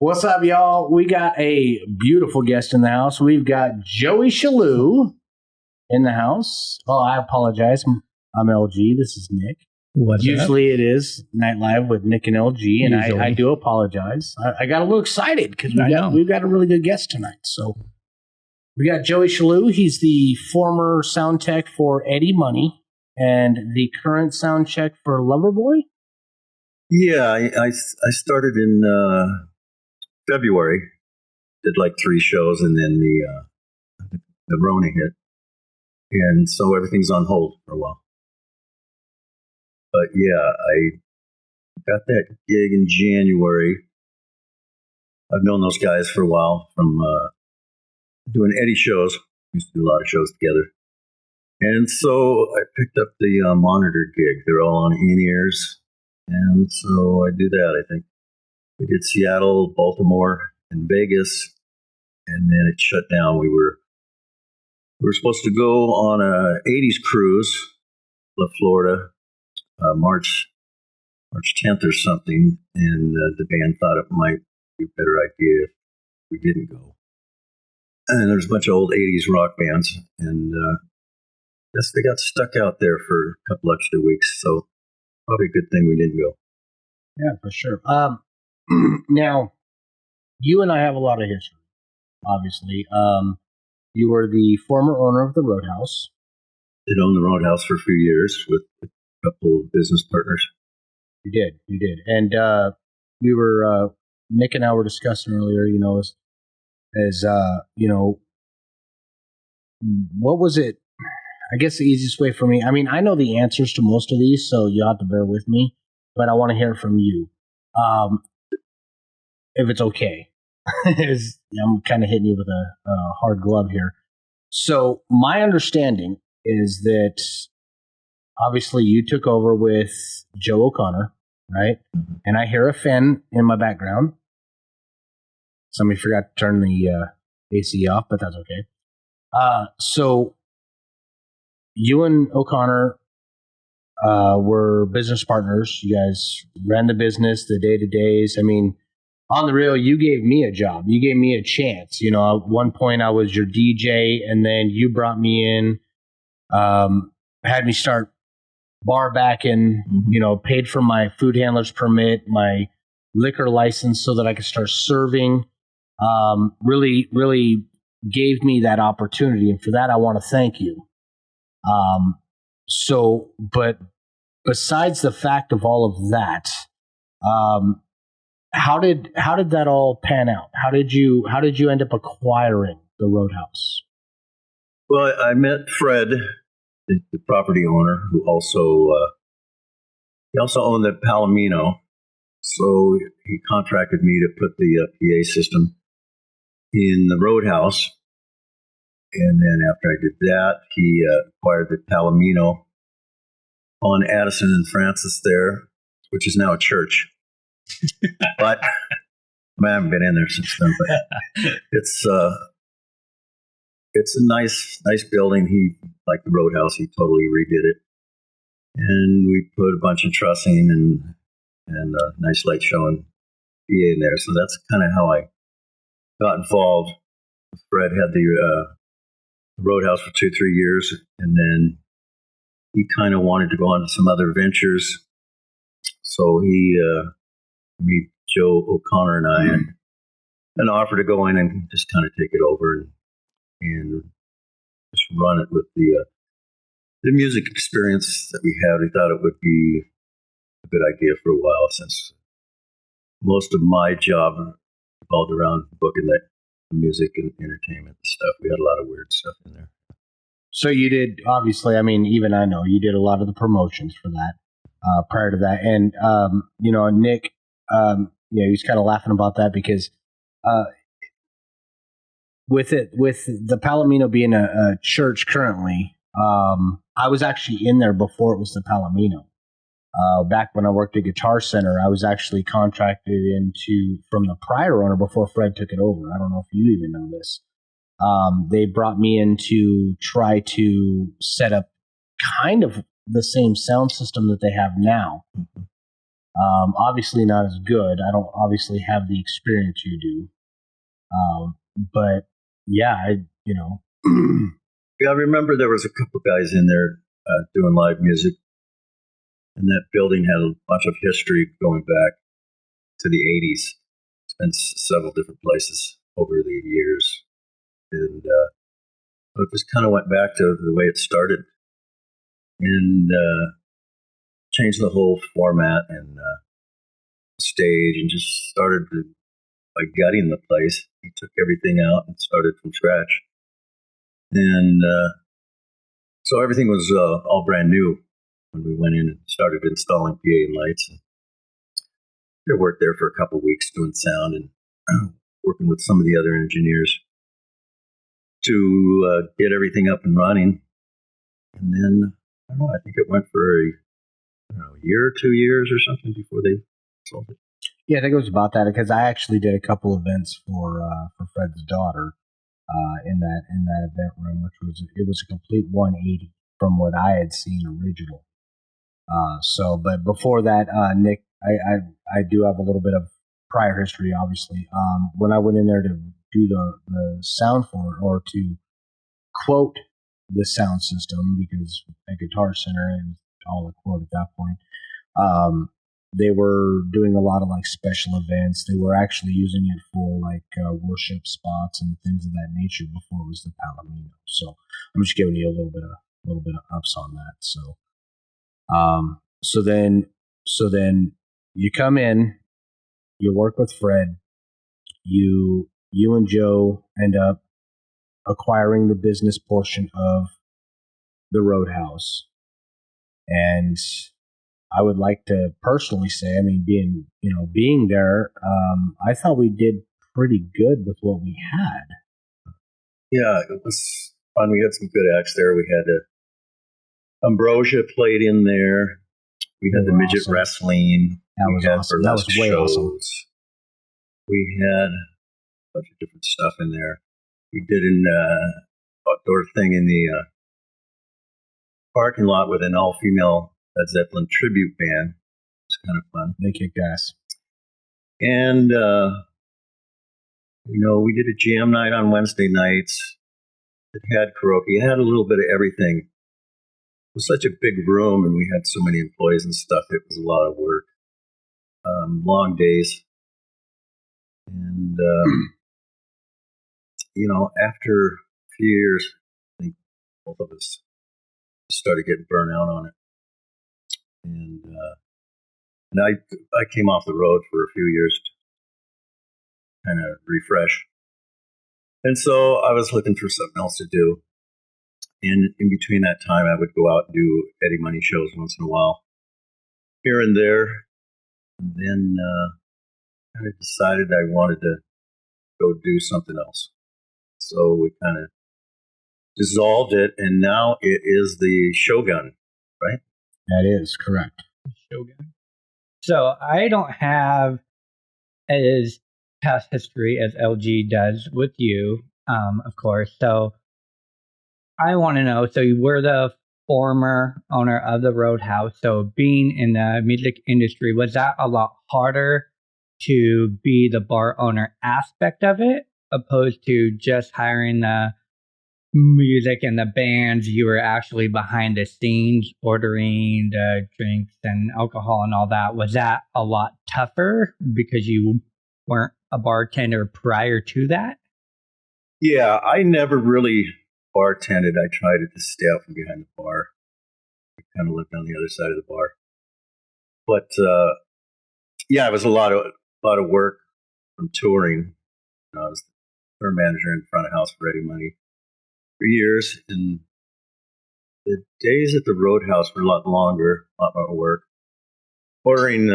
What's up, y'all? We got a beautiful guest in the house. We've got Joey Shalloe in the house. Oh, I apologize. I'm LG. This is Nick. What's Usually up? it is Night Live with Nick and LG, and I do apologize. I got a little excited because we've got a really good guest tonight. So we got Joey Shalloe. He's the former sound tech for Eddie Money and the current sound check for Loverboy. Yeah, I started in February. Did like 3 shows, and then the Rona hit, and so everything's on hold for a while. But yeah, I got that gig in January. I've known those guys for a while from doing Eddie shows. We used to do a lot of shows together. And so I picked up the monitor gig. They're all on in-ears. And so I do that, I think. We did Seattle, Baltimore, and Vegas. And then it shut down. We were supposed to go on a 80s cruise, Florida, March 10th or something. And the band thought it might be a better idea if we didn't go. And there's a bunch of old 80s rock bands. And I guess they got stuck out there for a couple extra weeks. So probably a good thing we didn't go. Yeah, for sure. Now, you and I have a lot of history, obviously. You were the former owner of the Roadhouse. Did own the Roadhouse for a few years with a couple of business partners. You did. And we were, Nick and I were discussing earlier, what was it? I guess the easiest way for me, I mean, I know the answers to most of these, so you'll have to bear with me, but I want to hear from you. If it's okay. I'm kind of hitting you with a hard glove here. So my understanding is that obviously you took over with Joe O'Connor, right? Mm-hmm. And I hear a fan in my background. Somebody forgot to turn the AC off, but that's okay. So you and O'Connor were business partners. You guys ran the business, the day-to-days. I mean, on the real, you gave me a job. You gave me a chance. At one point I was your DJ, and then you brought me in, had me start bar backing, paid for my food handler's permit, my liquor license so that I could start serving. Really, really gave me that opportunity. And for that, I want to thank you. But besides the fact of all of that, how did that all pan out? How did you end up acquiring the Roadhouse? Well, I met Fred, the property owner, who also owned the Palomino. So he contracted me to put the PA system in the Roadhouse. And then after I did that, he acquired the Palomino on Addison and Francis there, which is now a church. But I haven't been in there since then. But it's a nice building. He, like the Roadhouse, he totally redid it, and we put a bunch of trussing and a nice light show and PA in there. So that's kind of how I got involved. Fred had the Roadhouse for 2-3 years, and then he kind of wanted to go on to some other ventures. So he me, Joe O'Connor, and I, and an offer to go in and just kind of take it over and just run it with the music experience that we had. We thought it would be a good idea for a while, since most of my job revolved around booking the music and entertainment and stuff. We had a lot of weird stuff in there. So you did, obviously, I mean, even I know you did a lot of the promotions for that prior to that. And, Nick, he was kind of laughing about that because with the Palomino being a church currently, I was actually in there before it was the Palomino. Back when I worked at Guitar Center, I was actually contracted from the prior owner before Fred took it over. I don't know if you even know this. They brought me in to try to set up kind of the same sound system that they have now. Obviously not as good. I don't obviously have the experience you do. But yeah, Yeah, I remember there was a couple guys in there doing live music, and that building had a bunch of history going back to the 80s. It's been several different places over the years. And it just kind of went back to the way it started and changed the whole format and stage and just started by gutting the place. He took everything out and started from scratch. And so everything was all brand new when we went in and started installing PA and lights. And I worked there for a couple of weeks doing sound and working with some of the other engineers to get everything up and running. And then, I don't know, I think it went for a year or 2 years or something before they sold it. Yeah, I think it was about that because I actually did a couple events for Fred's daughter in that event room, which was a complete 180 from what I had seen original. But before that, Nick, I do have a little bit of prior history, obviously. When I went in there to do the sound for it, or to quote the sound system, because at Guitar Center, it was all a quote at that point. They were doing a lot of like special events. They were actually using it for like worship spots and things of that nature before it was the Palomino. So I'm just giving you a little bit of ups on that. So then you come in, you work with Fred, you and Joe end up acquiring the business portion of the Roadhouse. And I would like to personally say, I mean, being there, I thought we did pretty good with what we had. Yeah, it was fun. We had some good acts there. We had Ambrosia played in there. We had the midget awesome. wrestling. That was awesome. That was way shows. awesome. We had a bunch of different stuff in there. We did an outdoor thing in the parking lot with an all-female Led Zeppelin tribute band. It was kind of fun. They kicked ass. And, we did a jam night on Wednesday nights. It had karaoke. It had a little bit of everything. It was such a big room, and we had so many employees and stuff. It was a lot of work. Long days. And, after a few years, I think both of us started getting burnt out on it. And I came off the road for a few years to kind of refresh. And so I was looking for something else to do. And in between that time, I would go out and do Eddie Money shows once in a while, here and there. And then kind of decided I wanted to go do something else. So we kind of dissolved it, and now it is the Shogun, right? That is correct. Shogun. So I don't have as past history as LG does with you, of course. So I want to know, so you were the former owner of the Roadhouse. So being in the music industry, was that a lot harder to be the bar owner aspect of it, opposed to just hiring the music and the bands? You were actually behind the scenes ordering the drinks and alcohol and all that. Was that a lot tougher because you weren't a bartender prior to that? Yeah, I never really bartended. I tried to just stay out from behind the bar. I kind of lived on the other side of the bar. But yeah, it was a lot of work from touring. I was the tour manager in front of house for Eddie Money for years, and the days at the Roadhouse were a lot longer, a lot more work. Ordering,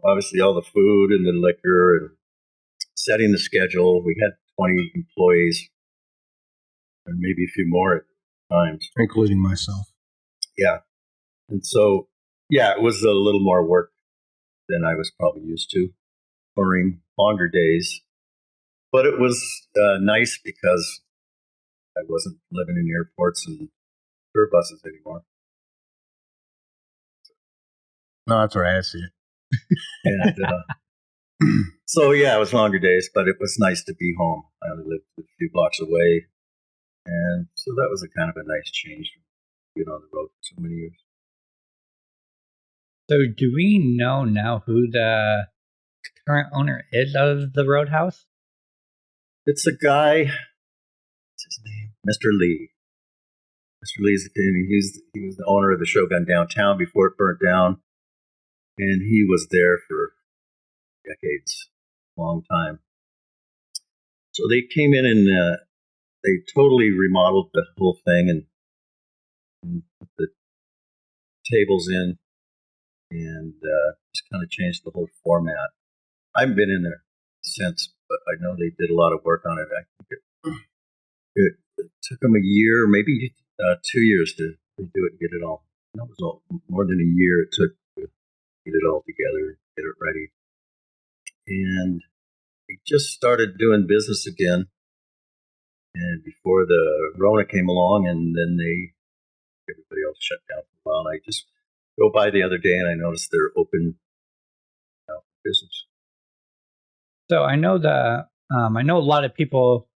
obviously all the food and the liquor and setting the schedule. We had 20 employees, and maybe a few more at times, including myself. Yeah, and so it was a little more work than I was probably used to, touring longer days. But it was nice because I wasn't living in airports and tour buses anymore. No, that's right. I see it. And so, yeah, it was longer days, but it was nice to be home. I only lived a few blocks away. And so that was a kind of a nice change from being on the road for so many years. So, do we know now who the current owner is of the Roadhouse? It's a guy, what's his name? Mr. Lee. Mr. Lee's he was the owner of the Shogun downtown before it burnt down. And he was there for decades, long time. So they came in and they totally remodeled the whole thing and put the tables in and just kind of changed the whole format. I haven't been in there since, but I know they did a lot of work on it. I think it took them a year, maybe 2 years to redo it and get it all. It was more than a year it took to get it all together, get it ready. And we just started doing business again. And before the Rona came along, and then everybody else shut down for a while. And I just go by the other day, and I noticed they're open for business. So I know I know a lot of people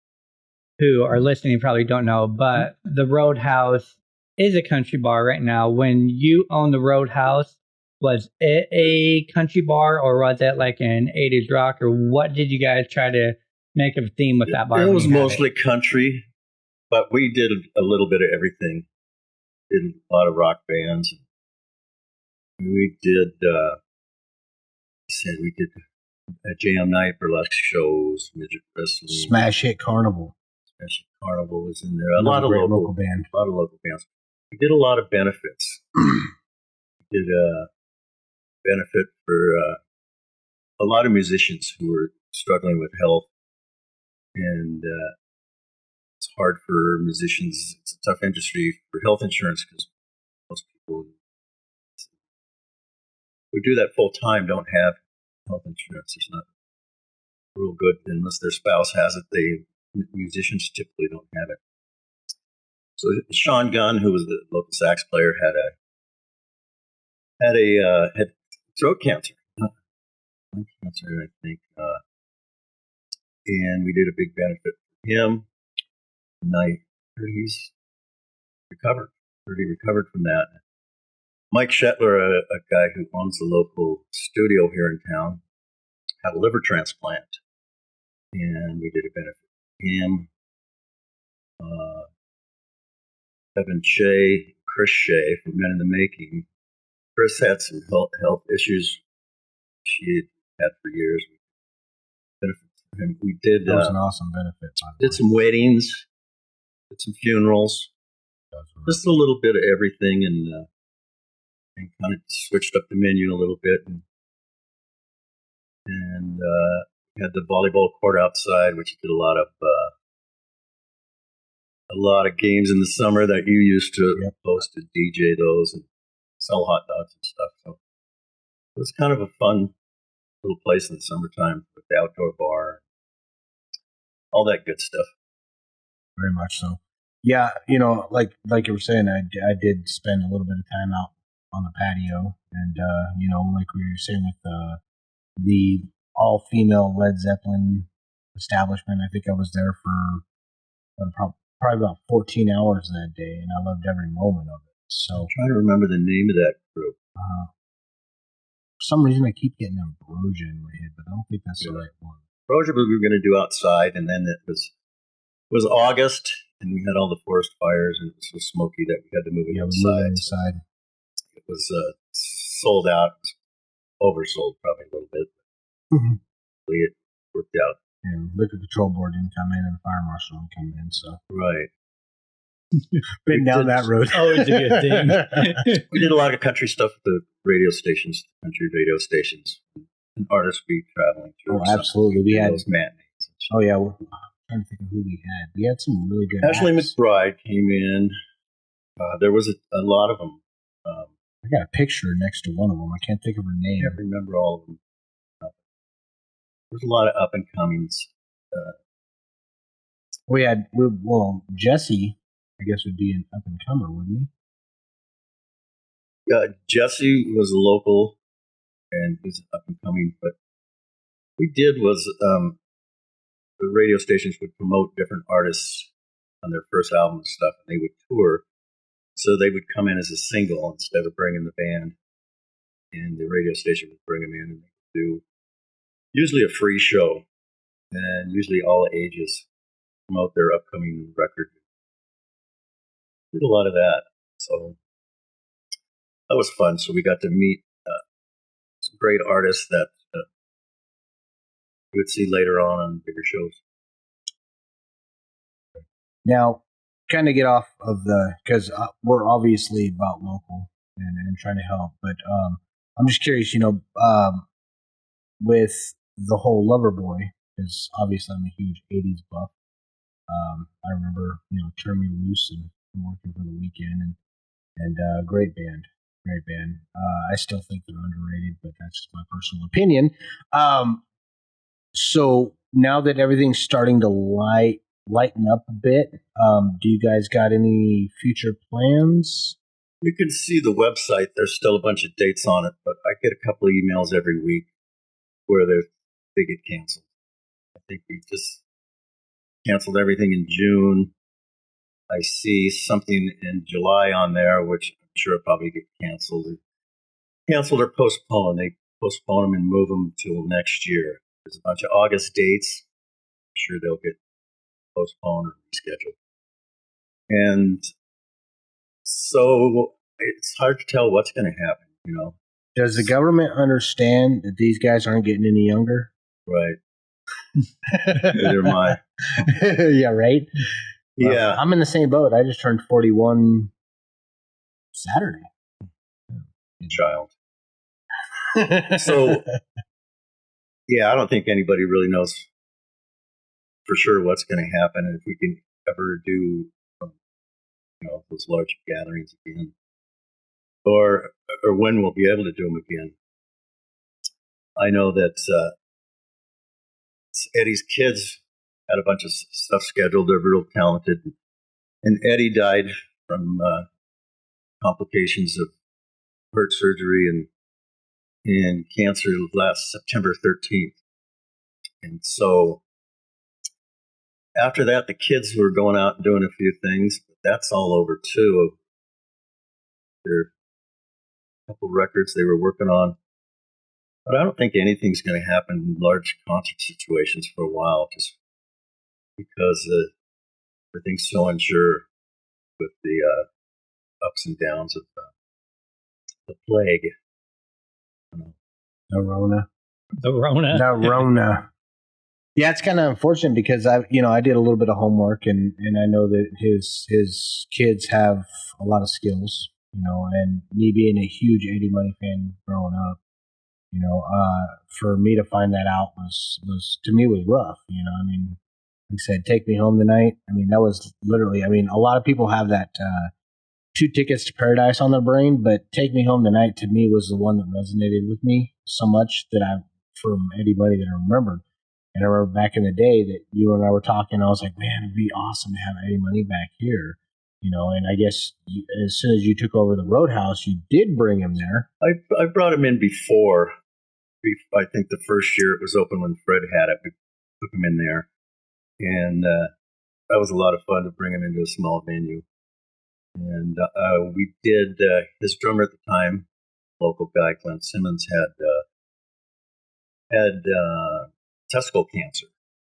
who are listening probably don't know, but the Roadhouse is a country bar right now. When you owned the Roadhouse, was it a country bar or was it like an 80s rock, or what did you guys try to make a theme with that bar? It was mostly country, but we did a little bit of everything. Did a lot of rock bands. We did, we did a jam night, burlesque shows, midget wrestling. Smash Hit Carnival. Smash Hit Carnival was in there. A lot of local bands. A lot of local bands. We did a lot of benefits. We did a benefit for a lot of musicians who were struggling with health. And it's hard for musicians. It's a tough industry for health insurance because most people who do that full time don't have health insurance. It's not real good unless their spouse has it. Musicians typically don't have it. So Sean Gunn, who was the local sax player, had throat cancer. Lung cancer, I think. And we did a big benefit for him. And I heard he's recovered. Heard he recovered from that. Mike Shetler, a guy who owns the local studio here in town, had a liver transplant. And we did a benefit for him. Evan Shea, Chris Shea from Men in the Making. Chris had some health issues she had for years. We did. That was an awesome benefit. Did some weddings, did some funerals, just a little bit of everything, and kind of switched up the menu a little bit, and had the volleyball court outside, which did a lot of games in the summer that you used to host to DJ those and sell hot dogs and stuff. So it was kind of a fun little place in the summertime with the outdoor bar, all that good stuff. Very much so. Yeah, like you were saying, I did spend a little bit of time out on the patio, and like we were saying with the all-female Led Zeppelin establishment, I think I was there for probably about 14 hours that day, and I loved every moment of it. So I'm trying to remember the name of that group. For some reason, I keep getting Ambrosia in my head, but I don't think that's the right one. Ambrosia we were going to do outside, and then it was August, and we had all the forest fires, and it was so smoky that we had to move it inside. It was sold out, oversold probably a little bit. Mm-hmm. It worked out. Yeah, liquor control board didn't come in, and the fire marshal didn't come in. So right, been down that road. Always a good thing. We did a lot of country stuff at the radio stations, country radio stations, and artists be traveling through. Oh, absolutely. We had those matinees. Oh yeah, I'm trying to think of who we had. We had some really good. Ashley acts. McBride came in. There was a lot of them. I got a picture next to one of them. I can't think of her name. I can't remember all of them. There's a lot of up and comings. Jesse, I guess, would be an up and comer, wouldn't he? Jesse was a local and he's up and coming. But what we did was the radio stations would promote different artists on their first album and stuff, and they would tour. So they would come in as a single instead of bringing the band, and the radio station would bring them in and they would do usually a free show, and usually all ages, promote their upcoming record. Did a lot of that, so that was fun. So we got to meet some great artists that we would see later on bigger shows. Now, kind of get off of because we're obviously about local and trying to help, but I'm just curious, with the whole Loverboy, because obviously I'm a huge 80s buff. I remember, Turn Me Loose and Working for the Weekend and great band. I still think they're underrated, but that's just my personal opinion. So now that everything's starting to lighten up a bit, do you guys got any future plans? You can see the website. There's still a bunch of dates on it, but I get a couple of emails every week where they get canceled. I think we just canceled everything in June. I see something in July on there, which I'm sure will probably get canceled. Canceled or postponed. They postpone them and move them till next year. There's a bunch of August dates. I'm sure they'll get postponed or rescheduled. And so it's hard to tell what's going to happen, Does the government understand that these guys aren't getting any younger? Right. Neither am I. Yeah, right? Well, Yeah. I'm in the same boat. I just turned 41 Saturday. Child. So, yeah, I don't think anybody really knows for sure what's going to happen and if we can ever do, those large gatherings again, or when we'll be able to do them again. I know that Eddie's kids had a bunch of stuff scheduled. They're real talented, and Eddie died from complications of heart surgery and cancer last September 13th. And so after that, the kids were going out and doing a few things, but that's all over too. There are a couple records they were working on, but I don't think anything's going to happen in large concert situations for a while, just because everything's so unsure with the ups and downs of the plague. The Rona. The Rona. The Rona. Yeah, it's kind of unfortunate because I did a little bit of homework and I know that his kids have a lot of skills, and me being a huge Eddie Money fan growing up, for me to find that out was to me was rough. Like I said, Take Me Home Tonight. That was literally. A lot of people have that 2 Tickets to Paradise on their brain, but Take Me Home Tonight to me was the one that resonated with me so much that from Eddie Money that I remembered. And I remember back in the day that you and I were talking, I was like, man, it'd be awesome to have Eddie Money back here. And I guess as soon as you took over the Roadhouse, you did bring him there. I brought him in before. I think the first year it was open when Fred had it, we took him in there. And that was a lot of fun to bring him into a small venue. And we did, his drummer at the time, local guy, Glenn Simmons, had testicle cancer.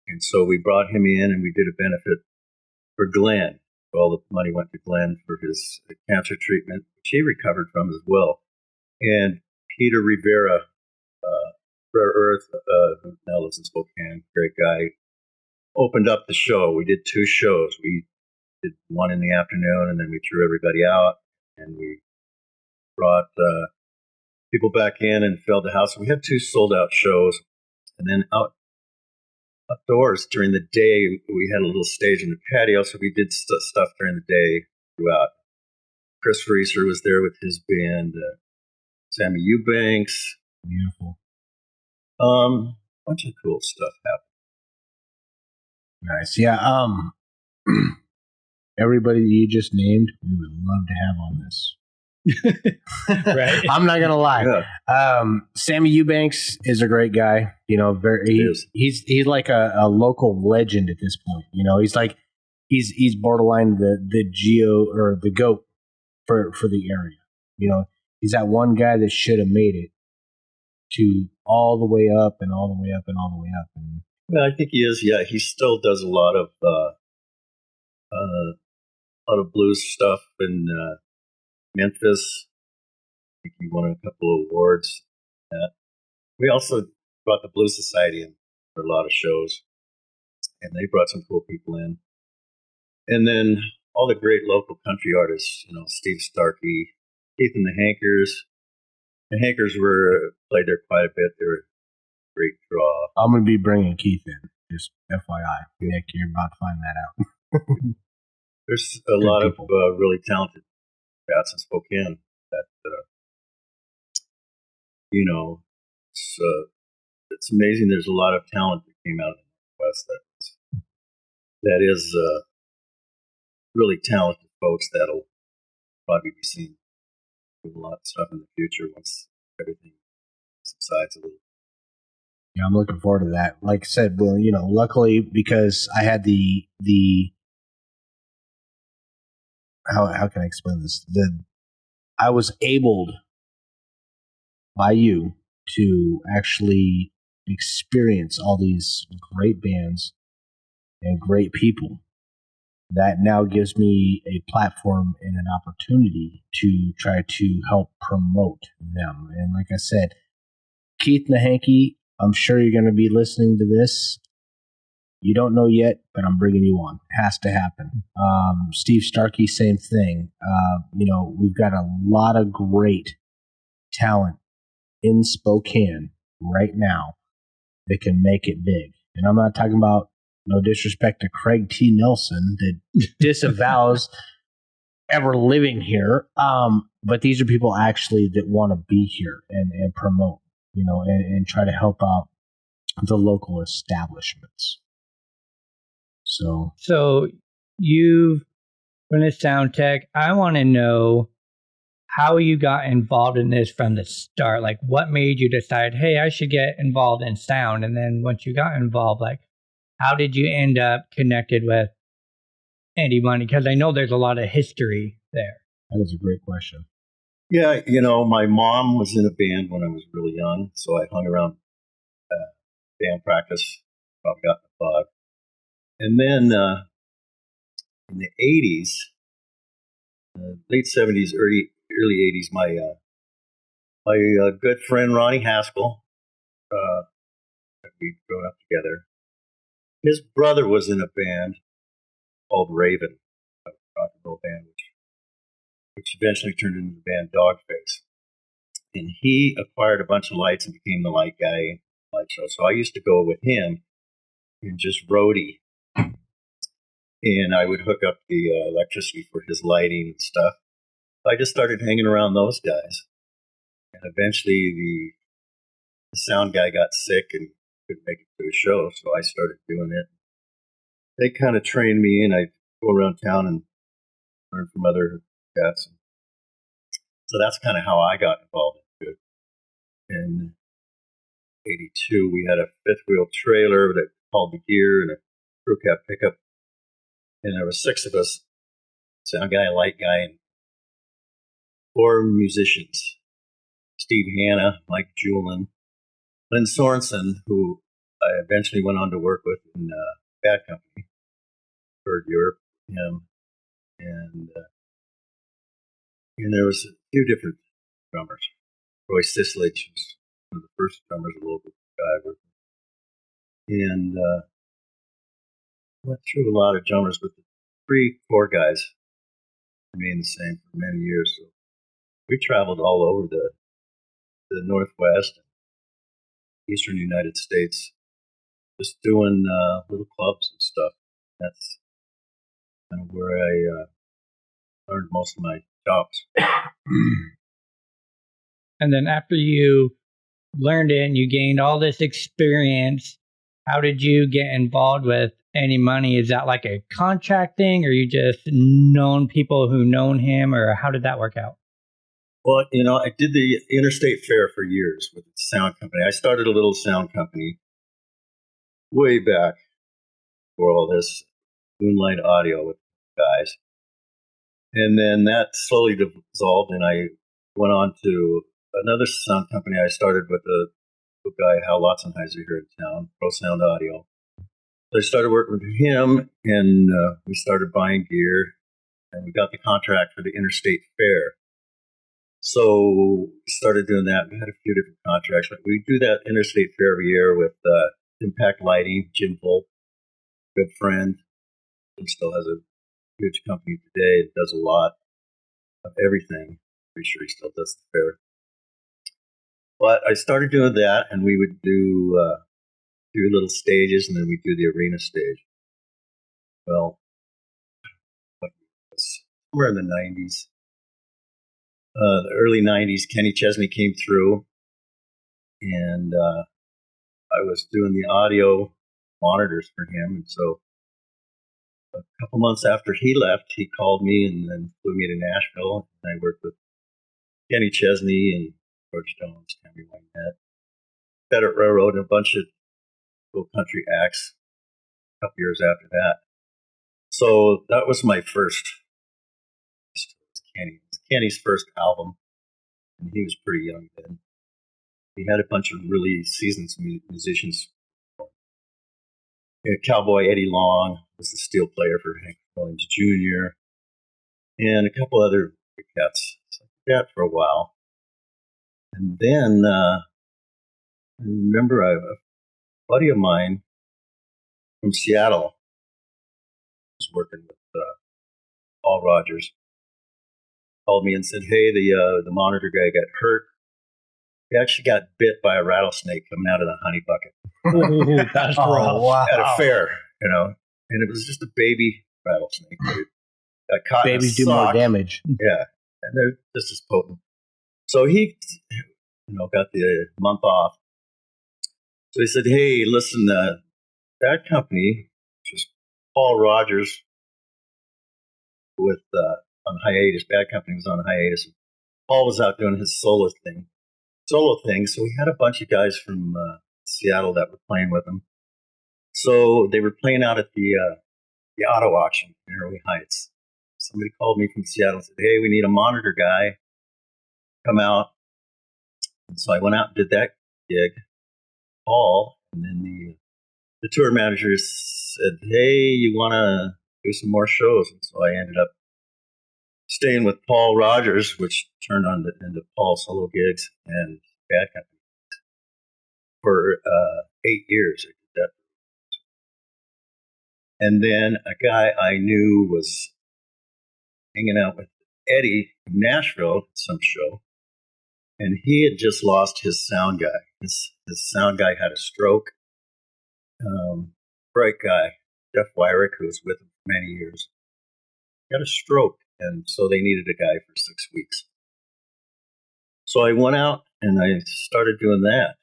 And so we brought him in and we did a benefit for Glenn. All the money went to Glenn for his cancer treatment, which he recovered from as well. And Peter Rivera, Rare Earth, who now lives in Spokane, great guy, opened up the show. We did 2 shows. We did one in the afternoon, and then we threw everybody out, and we brought people back in and filled the house. We had 2 sold-out shows, and then outdoors during the day, we had a little stage in the patio, so we did stuff during the day throughout. Chris Reeser was there with his band, Sammy Eubanks. Beautiful. Bunch of cool stuff happened. Nice. Yeah. Everybody you just named, we would love to have on this. Right. I'm not gonna lie. Yeah. Sammy Eubanks is a great guy. He's like a local legend at this point. He's borderline the geo or the goat for the area. He's that one guy that should have made it to all the way up and all the way up and all the way up. And Well, I think he is. Yeah, he still does a lot of blues stuff in Memphis. I think he won a couple of awards. We also brought the Blues Society in for a lot of shows, and they brought some cool people in. And then all the great local country artists, Steve Starkey, Keith and the Hankers. The Hankers played there quite a bit. They were a great draw. I'm going to be bringing Keith in, just FYI. Nick, you're about to find that out. There's a lot of really talented cats in Spokane that, it's amazing. There's a lot of talent that came out of the Northwest that is really talented folks that'll probably be seen doing a lot of stuff in the future once everything subsides a little. Yeah, I'm looking forward to that. Like I said, well, luckily because I had the how can I explain this? I was abled by you to actually experience all these great bands and great people. That now gives me a platform and an opportunity to try to help promote them. And like I said, Keith and the Hanky, I'm sure you're going to be listening to this. You don't know yet, but I'm bringing you on. It has to happen. Steve Starkey, same thing. We've got a lot of great talent in Spokane right now that can make it big. And I'm not talking about, no disrespect to Craig T. Nelson that disavows ever living here. But these are people actually that want to be here and promote, and try to help out the local establishments. So you've been a sound tech. I want to know how you got involved in this from the start. Like, what made you decide, hey, I should get involved in sound? And then once you got involved, like, how did you end up connected with Andy Money? Because I know there's a lot of history there. That is a great question. Yeah, my mom was in a band when I was really young, so I hung around band practice, probably got in the bug. And then in the 80s, late 70s, early 80s, my good friend Ronnie Haskell, we'd grown up together. His brother was in a band called Raven, a rock and roll band, which eventually turned into the band Dogface. And he acquired a bunch of lights and became the light guy in the light show. So I used to go with him and just roadie. And I would hook up the electricity for his lighting and stuff. I just started hanging around those guys. And eventually the sound guy got sick and couldn't make it to a show, so I started doing it. They kind of trained me, and I'd go around town and learn from other cats. So that's kind of how I got involved in it. In 82, we had a fifth-wheel trailer that hauled the gear and a crew cab pickup. And there were 6 of us, sound guy, light guy, and 4 musicians. Steve Hanna, Mike Julin, Lynn Sorensen, who I eventually went on to work with in Bad Company, for Europe, him, and there was a few different drummers. Roy Sislich was one of the first drummers, a local guy, and went through a lot of drummers, but the 3 core guys remained the same for many years. So we traveled all over the Northwest, Eastern United States, just doing little clubs and stuff. That's kind of where I learned most of my chops. And then after you learned it and you gained all this experience, how did you get involved with Any Money? Is that like a contract thing, or you just known people who known him, or how did that work out? Well, I did the interstate fair for years with the sound company. I started a little sound company way back for all this Moonlight Audio with guys. And then that slowly dissolved, and I went on to another sound company I started with a guy, Hal Lotzenheiser, here in town, Pro Sound Audio. So I started working with him, and we started buying gear, and we got the contract for the interstate fair. So we started doing that. We had a few different contracts, but we do that interstate fair every year with Impact Lighting, Jim Volk, good friend. He still has a huge company today. It does a lot of everything. Pretty sure he still does the fair. But I started doing that, and we would do little stages, and then we'd do the arena stage. Well, somewhere in the 90s, the early 90s, Kenny Chesney came through, and I was doing the audio monitors for him. And so a couple months after he left, he called me and then flew me to Nashville. And I worked with Kenny Chesney and George Jones, Tammy Wynette, Federal Railroad, and a bunch of cool country acts a couple years after that. So that was my first. Kenny. It was Kenny's first album, and he was pretty young then. He had a bunch of really seasoned musicians. Cowboy Eddie Long was the steel player for Hank Williams Jr., and a couple other big cats. So I did that for a while. And then I remember a buddy of mine from Seattle was working with Paul Rogers. Called me and said, "Hey, the monitor guy got hurt. He actually got bit by a rattlesnake coming out of the honey bucket." Ooh, that's rough. wow. At a fair, and it was just a baby rattlesnake. It got caught Babies in a do more sock. damage. Yeah, and they're just as potent. So he, got the month off. So he said, "Hey, listen, that company, which was Paul Rogers, with on hiatus. Bad Company was on hiatus. Paul was out doing his solo thing. So we had a bunch of guys from Seattle that were playing with him. So they were playing out at the auto auction in Early Heights. Somebody called me from Seattle and said, "Hey, we need a monitor guy. Come out." And so I went out and did that gig. Paul, and then the tour manager said, "Hey, you want to do some more shows?" And so I ended up staying with Paul Rogers, which turned on into Paul solo gigs and Bad Company for 8 years. I did that. And then a guy I knew was hanging out with Eddie in Nashville at some show, and he had just lost his sound guy. His sound guy had a stroke. Bright guy, Jeff Wyrick, who was with him for many years, got a stroke, and so they needed a guy for 6 weeks. So I went out and I started doing that,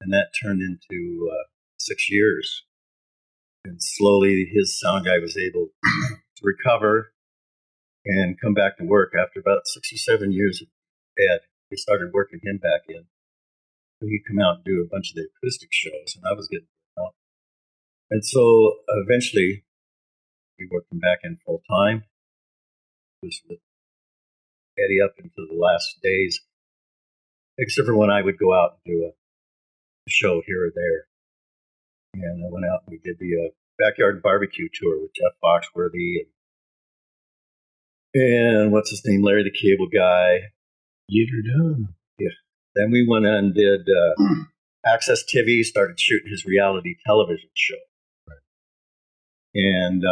and that turned into 6 years. And slowly his sound guy was able to recover and come back to work after about 6 or 7 years of bed. We started working him back in. So he'd come out and do a bunch of the acoustic shows, and I was getting out. And so eventually we worked him back in full time. It was with Eddie up until the last days, except for when I would go out and do a show here or there. And I went out and we did the backyard barbecue tour with Jeff Foxworthy and what's his name, Larry the Cable Guy. You're done. Yeah. Then we went and did Access TV, started shooting his reality television show. Right. And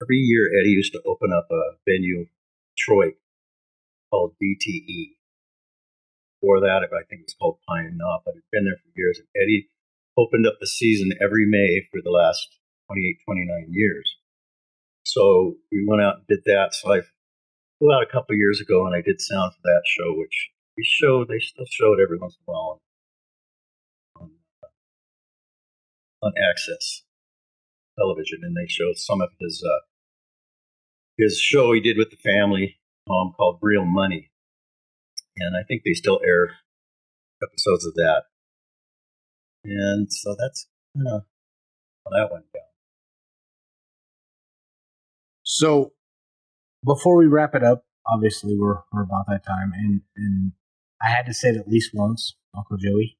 every year Eddie used to open up a venue in Detroit called DTE. Before that, I think it was called Pine and Knot, but it's been there for years. And Eddie opened up the season every May for the last 28, 29 years. So we went out and did that. So I flew out a couple of years ago and I did sound for that show, which they still show it every once in a while on Access Television. And they showed some of his show he did with the family poem called Real Money. And I think they still air episodes of that. And so that's kind of how that went down. So before we wrap it up, obviously we're about that time, and I had to say it at least once, Uncle Joey.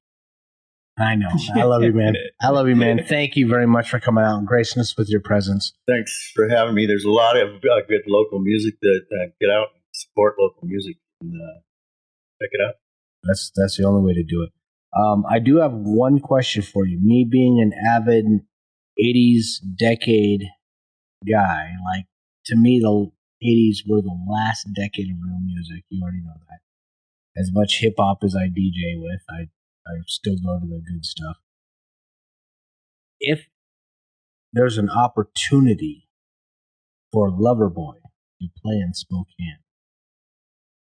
I know. I love you, man. I love you, man. Thank you very much for coming out and gracing us with your presence. Thanks for having me. There's a lot of good local music that get out and support local music and check it out. That's the only way to do it. I do have one question for you. Me being an avid 80s decade guy, like, to me, the 80s were the last decade of real music. You already know that. As much hip hop as I DJ with, I still go to the good stuff. If there's an opportunity for Loverboy to play in Spokane,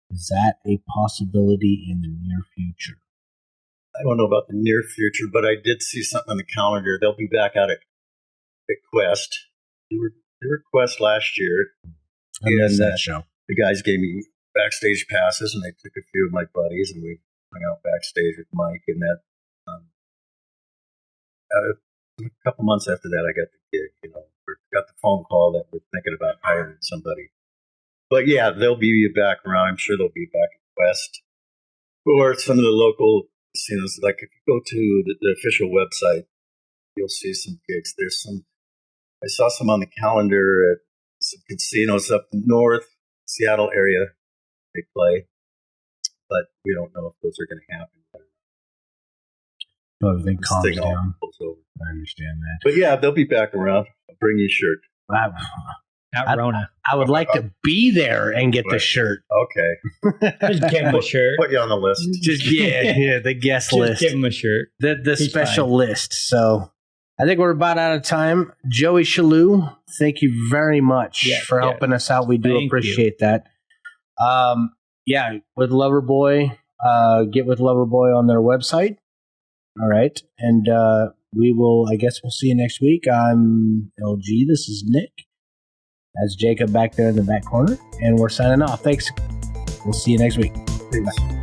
is that a possibility in the near future? I don't know about the near future, but I did see something on the calendar. They'll be back out at Quest. They were Quest last year. I missed that show. The guys gave me backstage passes, and they took a few of my buddies, and we hung out backstage with Mike. And that, a couple months after that, I got the gig. Got the phone call that we're thinking about hiring somebody. But yeah, they'll be back around. I'm sure they'll be back at Quest or some of the local casinos. Like if you go to the official website, you'll see some gigs. There's some. I saw some on the calendar at some casinos up north, Seattle area. They play, but we don't know if those are going to happen. So everything calms down. I understand that. But yeah, they'll be back around. I'll bring you a shirt. Rona. I would like to be there and get the shirt. Okay. Just give him a shirt. Put you on the list. Just yeah, the guest list. Give him a shirt. The special list. So I think we're about out of time. Joey Shalloe, thank you very much for helping us out. We do appreciate that. With Loverboy, get with Loverboy on their website. All right. And we'll see you next week. I'm LG. This is Nick. That's Jacob back there in the back corner. And we're signing off. Thanks. We'll see you next week. Thanks.